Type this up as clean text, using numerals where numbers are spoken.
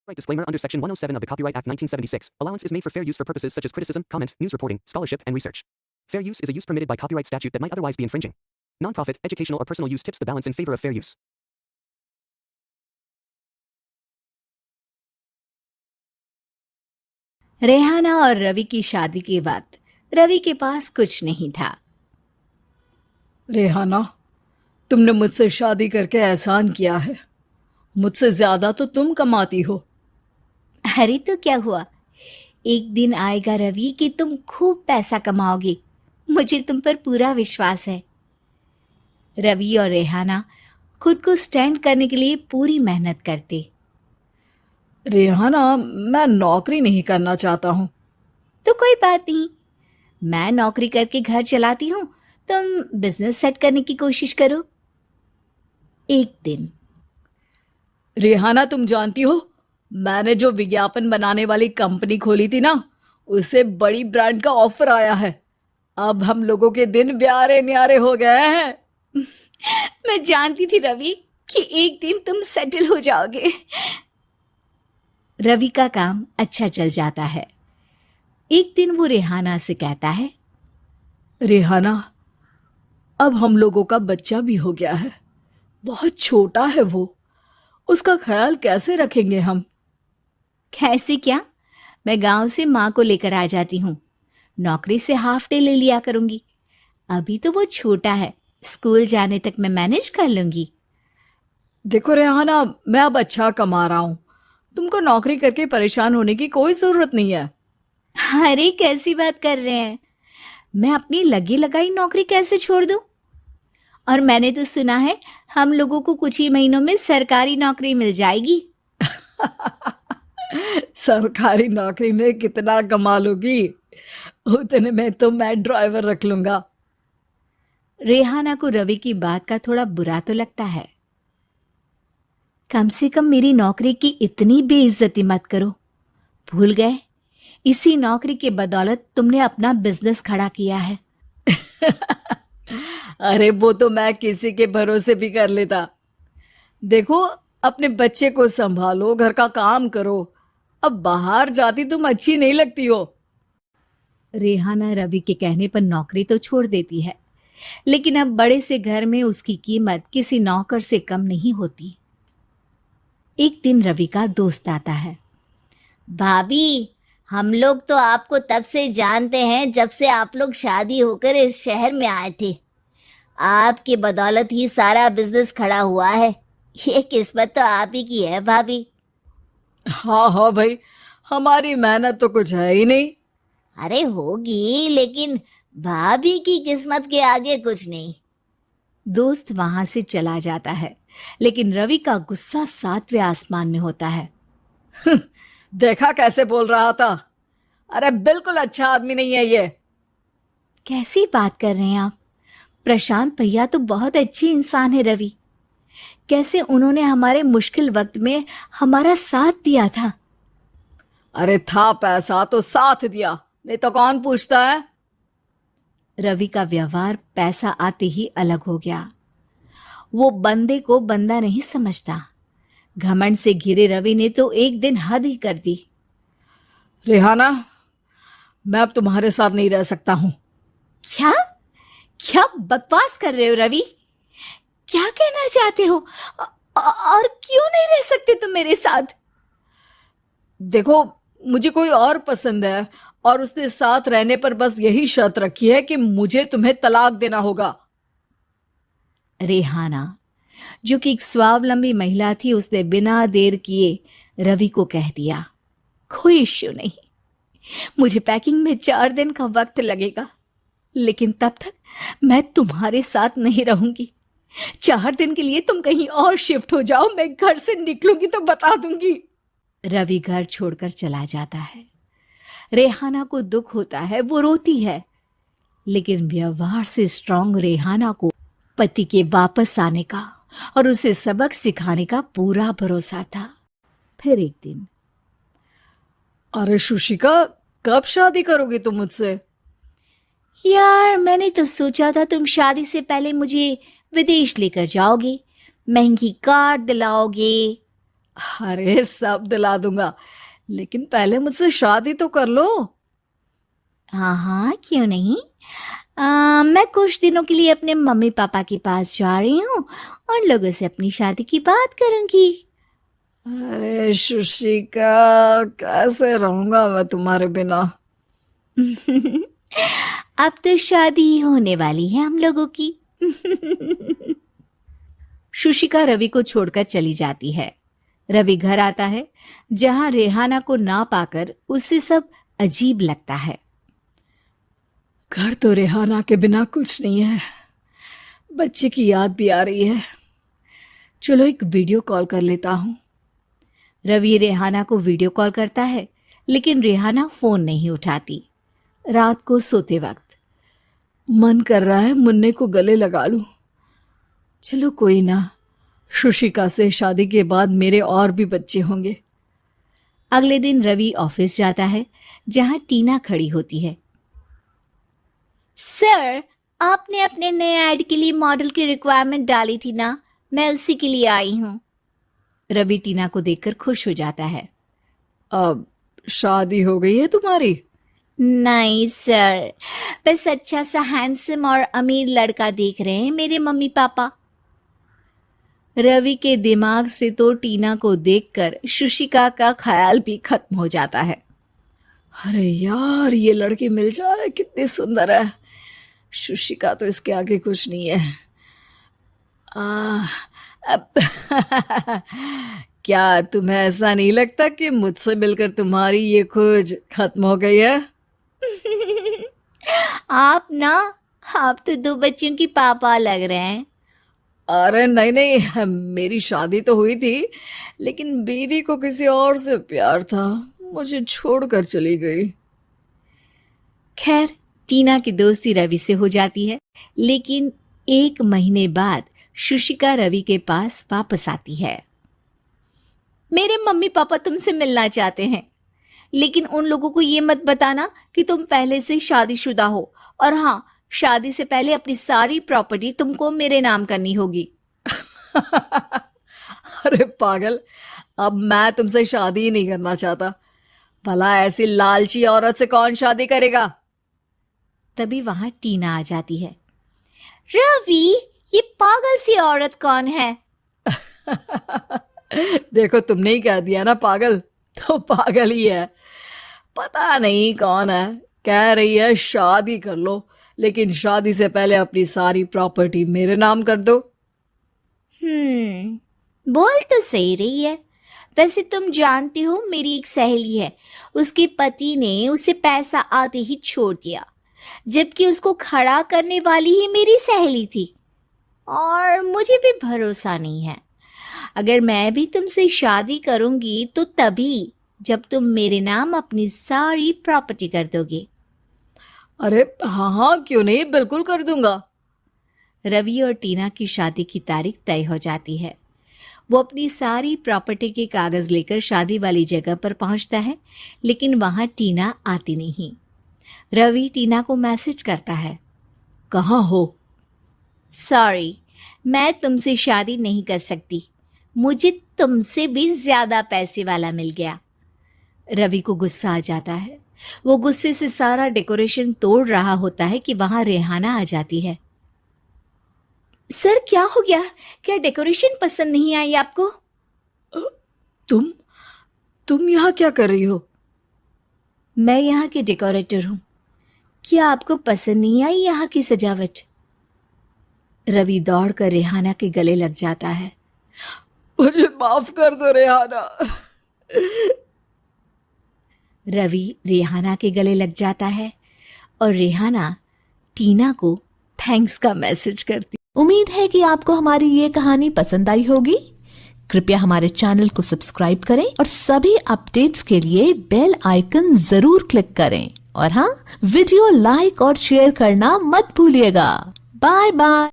Right disclaimer under Section 107 of the Copyright Act 1976. Allowance is made for fair use for purposes such as criticism, comment, news reporting, scholarship, and research. Fair use is a use permitted by copyright statute that might otherwise be infringing. Nonprofit, educational, or personal use tips the balance in favor of fair use. Rehana और रवि की शादी के बाद रवि के पास कुछ नहीं था। रेहाना, तुमने मुझसे शादी करके एहसान किया है। मुझसे ज्यादा तो तुम कमाती हो। अरे तो क्या हुआ, एक दिन आएगा रवि कि तुम खूब पैसा कमाओगे। मुझे तुम पर पूरा विश्वास है। रवि और रेहाना खुद को स्टैंड करने के लिए पूरी मेहनत करते। रेहाना, मैं नौकरी नहीं करना चाहता हूँ। तो कोई बात नहीं, मैं नौकरी करके घर चलाती हूँ, तुम बिजनेस सेट करने की कोशिश करो। एक दिन। रेहाना, तुम जानती हो, मैंने जो विज्ञापन बनाने वाली कंपनी खोली थी ना, उसे बड़ी ब्रांड का ऑफर आया है। अब हम लोगों के दिन प्यारे न्यारे हो गए हैं। मैं जानती थी रवि कि एक दिन तुम सेटल हो जाओगे। रवि का काम अच्छा चल जाता है। एक दिन वो रेहाना से कहता है, रेहाना, अब हम लोगों का बच्चा भी हो गया है। बहुत छोटा है वो, उसका ख्याल कैसे रखेंगे हम? कैसे क्या, मैं गांव से माँ को लेकर आ जाती हूँ। नौकरी से हाफ डे ले लिया करूंगी। अभी तो वो छोटा है, स्कूल जाने तक मैं मैनेज कर लूंगी। देखो रेहाना, मैं अब अच्छा कमा रहा हूँ। तुमको नौकरी करके परेशान होने की कोई जरूरत नहीं है। अरे कैसी बात कर रहे हैं, मैं अपनी लगी लगाई नौकरी कैसे छोड़ दूं? और मैंने तो सुना है हम लोगों को कुछ ही महीनों में सरकारी नौकरी मिल जाएगी। सरकारी नौकरी में कितना कमा लोगी? उतने में तो मैं ड्राइवर रख लूंगा। रेहाना को रवि की बात का थोड़ा बुरा तो लगता है। कम से कम मेरी नौकरी की इतनी बेइज्जती मत करो। भूल गए, इसी नौकरी के बदौलत तुमने अपना बिजनेस खड़ा किया है। अरे वो तो मैं किसी के भरोसे भी कर लेता। देखो, अपने बच्चे को संभालो, घर का काम करो। अब बाहर जाती तुम अच्छी नहीं लगती हो। रेहाना रवि के कहने पर नौकरी तो छोड़ देती है, लेकिन अब बड़े से घर में उसकी कीमत किसी नौकर से कम नहीं होती। एक दिन रवि का दोस्त आता है। भाभी, हम लोग तो आपको तब से जानते हैं जब से आप लोग शादी होकर इस शहर में आए थे। आपकी बदौलत ही सारा बिजनेस खड़ा हुआ है। ये किस्मत तो आप ही की है भाभी। हाँ हाँ भाई, हमारी मेहनत तो कुछ है ही नहीं। अरे होगी, लेकिन भाभी की किस्मत के आगे कुछ नहीं। दोस्त वहां से चला जाता है, लेकिन रवि का गुस्सा 7वें आसमान में होता है। देखा कैसे बोल रहा था? अरे बिल्कुल अच्छा आदमी नहीं है ये। कैसी बात कर रहे हैं आप? प्रशांत भैया तो बहुत अच्छे इंसान है रवि। कैसे उन्होंने हमारे मुश्किल वक्त में हमारा साथ दिया था। अरे था पैसा तो साथ दिया, नहीं तो कौन पूछता है? रवि का व्यवहार पैसा आते ही अलग हो गया। वो बंदे को बंदा नहीं समझता। घमंड से घिरे रवि ने तो एक दिन हद ही कर दी। रेहाना, मैं अब तुम्हारे साथ नहीं रह सकता हूं। क्या क्या बकवास कर रहे हो रवि? क्या कहना चाहते हो? और क्यों नहीं रह सकते तुम मेरे साथ? देखो, मुझे कोई और पसंद है और उसने साथ रहने पर बस यही शर्त रखी है कि मुझे तुम्हें तलाक देना होगा। रेहाना, जो कि एक स्वावलंबी महिला थी, उसने बिना देर किए रवि को कह दिया, कोई इश्यू नहीं, मुझे पैकिंग में 4 दिन का वक्त लगेगा, लेकिन तब तक मैं तुम्हारे साथ नहीं रहूंगी। 4 दिन के लिए तुम कहीं और शिफ्ट हो जाओ, मैं घर से निकलूंगी तो बता दूंगी। रवि घर छोड़कर चला जाता है। रेहाना को दुख होता है, वो रोती है, लेकिन व्यवहार से स्ट्रांग रेहाना को पति के वापस आने का और उसे सबक सिखाने का पूरा भरोसा था। फिर एक दिन, अरे शुशिका, कब शादी करोगी तुम मुझसे? यार मैंने तो सोचा था तुम शादी से पहले मुझे विदेश लेकर जाओगे, महंगी कार दिलाओगे। अरे सब दिला दूंगा, लेकिन पहले मुझसे शादी तो कर लो। हाँ हाँ, क्यों नहीं। मैं कुछ दिनों के लिए अपने मम्मी पापा के पास जा रही हूँ और लोगों से अपनी शादी की बात करूंगी। अरे शुशिका, कैसे रहूंगा मैं तुम्हारे बिना। अब तो शादी ही होने वाली है हम लोगों की। शुशिका रवि को छोड़कर चली जाती है। रवि घर आता है, जहां रेहाना को ना पाकर उसे सब अजीब लगता है। घर तो रेहाना के बिना कुछ नहीं है, बच्चे की याद भी आ रही है। चलो एक वीडियो कॉल कर लेता हूँ। रवि रेहाना को वीडियो कॉल करता है, लेकिन रेहाना फोन नहीं उठाती। रात को सोते वक्त मन कर रहा है मुन्ने को गले लगा लूं। चलो कोई ना, शुशिका से शादी के बाद मेरे और भी बच्चे होंगे। अगले दिन रवि ऑफिस जाता है, जहां टीना खड़ी होती है। सर, आपने अपने नए ऐड के लिए मॉडल की रिक्वायरमेंट डाली थी ना, मैं उसी के लिए आई हूँ। रवि टीना को देखकर खुश हो जाता है। अब शादी हो गई है तुम्हारी? नहीं सर, बस अच्छा सा हैंडसम और अमीर लड़का देख रहे हैं मेरे मम्मी पापा। रवि के दिमाग से तो टीना को देखकर शुशिका का ख्याल भी खत्म हो जाता है। अरे यार, ये लड़की मिल जाए कितनी सुंदर है। शुशिका तो इसके आगे कुछ नहीं है। अब क्या तुम्हें ऐसा नहीं लगता कि मुझसे मिलकर तुम्हारी ये खोज खत्म हो गई है? आप तो 2 बच्चों की पापा लग रहे हैं। अरे नहीं नहीं, मेरी शादी तो हुई थी, लेकिन बीवी को किसी और से प्यार था, मुझे छोड़कर चली गई। खैर, टीना की दोस्ती रवि से हो जाती है, लेकिन 1 महीने बाद शुशिका रवि के पास वापस आती है। मेरे मम्मी पापा तुमसे मिलना चाहते हैं, लेकिन उन लोगों को ये मत बताना कि तुम पहले से शादीशुदा हो, और हाँ, शादी से पहले अपनी सारी प्रॉपर्टी तुमको मेरे नाम करनी होगी। अरे पागल, अब मैं तुमसे शादी ही नहीं करना चाहता। भला ऐसी लालची औरत से कौन शादी करेगा? तभी वहां टीना आ जाती है। रवि, ये पागल सी औरत कौन है? देखो, तुमने ही कह दिया ना पागल, तो पागल ही है। पता नहीं कौन है, कह रही है शादी कर लो, लेकिन शादी से पहले अपनी सारी प्रॉपर्टी मेरे नाम कर दो। बोल तो सही रही है। वैसे तुम जानती हो, मेरी एक सहेली है, उसके पति ने उसे पैसा आते ही छोड़ दिया, जबकि उसको खड़ा करने वाली ही मेरी सहेली थी। और मुझे भी भरोसा नहीं है। अगर मैं भी तुमसे शादी करूंगी तो तभी जब तुम मेरे नाम अपनी सारी प्रॉपर्टी कर दोगे। अरे हाँ हाँ, क्यों नहीं, बिल्कुल कर दूंगा। रवि और टीना की शादी की तारीख तय हो जाती है। वो अपनी सारी प्रॉपर्टी के कागज लेकर शादी वाली जगह पर पहुंचता है, लेकिन वहां टीना आती नहीं। रवि टीना को मैसेज करता है, कहाँ हो? सॉरी, मैं तुमसे शादी नहीं कर सकती, मुझे तुमसे भी ज्यादा पैसे वाला मिल गया। रवि को गुस्सा आ जाता है। वो गुस्से से सारा डेकोरेशन तोड़ रहा होता है कि वहां रेहाना आ जाती है। सर, क्या हो गया? क्या डेकोरेशन पसंद नहीं आई आपको? तुम यहाँ क्या कर रही हो? मैं यहाँ के डेकोरेटर हूँ। क्या आपको पसंद नहीं आई यहाँ की सजावट? रवि दौड़कर रेहाना के गले लग जाता है। मुझे माफ कर दो रेहाना। रवि रेहाना के गले लग जाता है और रेहाना टीना को थैंक्स का मैसेज करती। उम्मीद है कि आपको हमारी ये कहानी पसंद आई होगी। कृपया हमारे चैनल को सब्सक्राइब करें और सभी अपडेट्स के लिए बेल आइकन जरूर क्लिक करें। और हाँ, वीडियो लाइक और शेयर करना मत भूलिएगा। Bye bye.